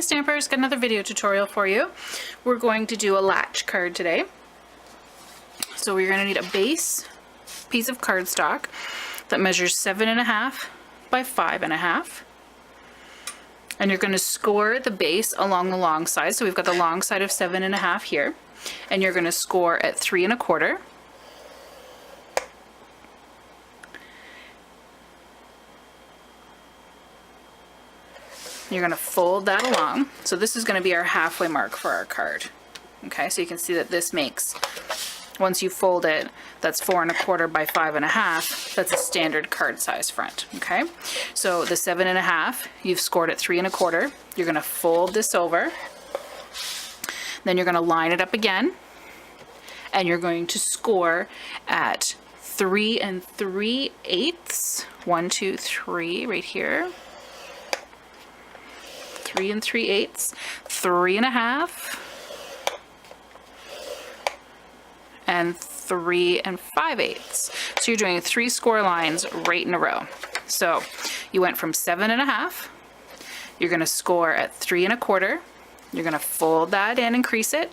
Stampers, got another video tutorial for you. We're going to do a latch card today. So we're going to need a base piece of cardstock that measures 7.5 by 5.5. And you're going to score the base along the long side. So we've got the long side of 7.5 here. And you're going to score at 3.25. You're going to fold that along. So this is going to be our halfway mark for our card. Okay, so you can see that this makes, once you fold it, that's 4.25 by 5.5. That's a standard card size front. Okay, so the 7.5, you've scored at 3.25. You're going to fold this over. Then you're going to line it up again. And you're going to score at 3 3/8. 1, 2, 3 right here. 3 3/8, 3.5, and 3 5/8. So you're doing 3 score lines right in a row. So you went from 7.5, you're going to score at 3.25, you're going to fold that in and crease it.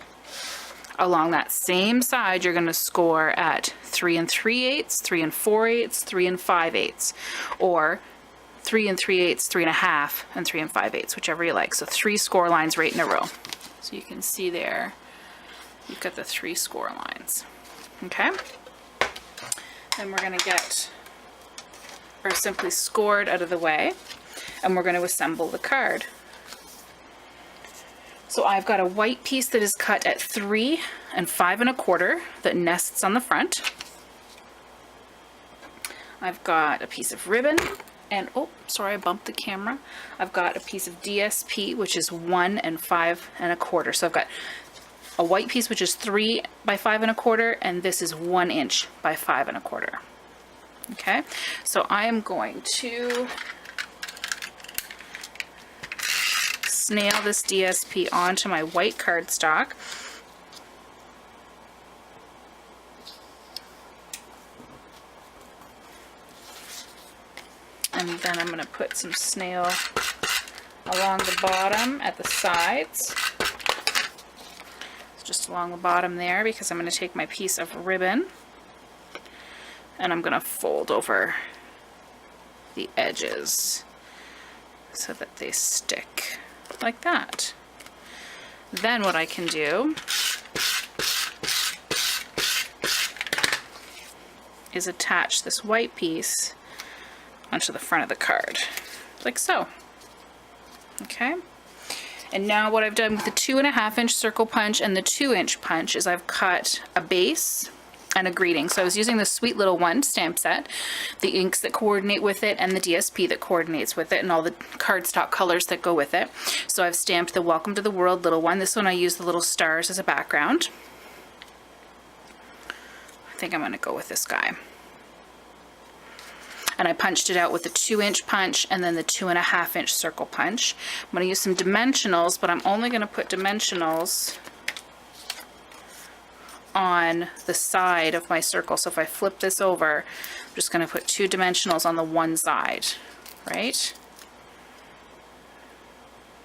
Along that same side, you're going to score at 3 3/8, 3 4/8, 3 5/8, or 3 3/8, 3.5, and 3 5/8, whichever you like. So 3 score lines right in a row. So you can see there, you've got the 3 score lines. Okay? Then we're going to get our simply scored out of the way, and we're going to assemble the card. So I've got a white piece that is cut at 3 5.25 that nests on the front. I've got a piece of ribbon. And, oh, sorry, I bumped the camera. I've got a piece of DSP, which is 1 5.25. So I've got a white piece, which is 3 by 5.25, and this is 1 inch by 5.25. Okay, so I am going to snail this DSP onto my white cardstock. And then I'm going to put some snail along the bottom at the sides. Just along the bottom there, because I'm going to take my piece of ribbon and I'm going to fold over the edges so that they stick like that. Then what I can do is attach this white piece onto the front of the card, like so. Okay, and now what I've done with the 2.5 inch circle punch and the 2 inch punch is I've cut a base and a greeting. So I was using the Sweet Little One stamp set, the inks that coordinate with it and the DSP that coordinates with it and all the cardstock colors that go with it. So I've stamped the Welcome to the World Little One. This one I use the little stars as a background. I think I'm going to go with this guy. And I punched it out with the 2 inch punch and then the 2.5 inch circle punch. I'm going to use some dimensionals, but I'm only going to put dimensionals on the side of my circle. So if I flip this over, I'm just going to put 2 dimensionals on the one side, right?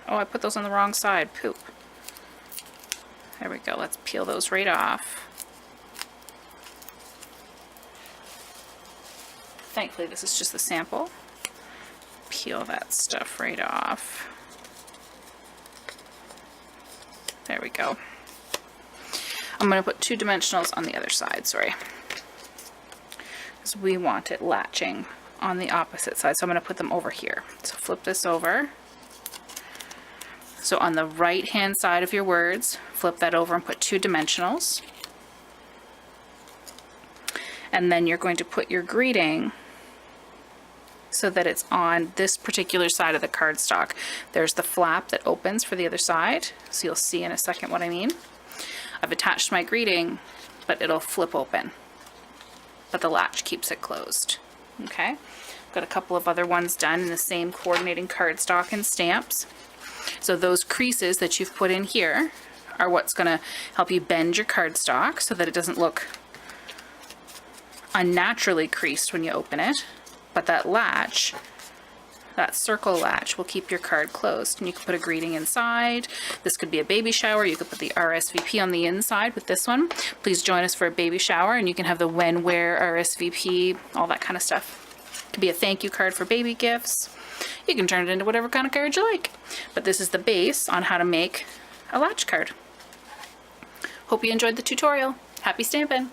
Oh, I put those on the wrong side. Poop. There we go. Let's peel those right off. Thankfully, this is just the sample. Peel that stuff right off. There we go. I'm going to put 2 dimensionals on the other side, sorry. Because we want it latching on the opposite side, so I'm going to put them over here. So flip this over. So on the right hand side of your words, flip that over and put 2 dimensionals. And then you're going to put your greeting so that it's on this particular side of the cardstock. There's the flap that opens for the other side, so you'll see in a second what I mean. I've attached my greeting, but it'll flip open, but the latch keeps it closed. Okay, I've got a couple of other ones done in the same coordinating cardstock and stamps. So those creases that you've put in here are what's going to help you bend your cardstock so that it doesn't look unnaturally creased when you open it. But that latch that circle latch will keep your card closed, and you can put a greeting inside. This could be a baby shower. You could put the RSVP on the inside with this one. Please join us for a baby shower, and you can have the when, where, RSVP, all that kind of stuff. It could be a thank you card for baby gifts. You can turn it into whatever kind of card you like. But this is the base on how to make a latch card. Hope you enjoyed the tutorial. Happy stamping!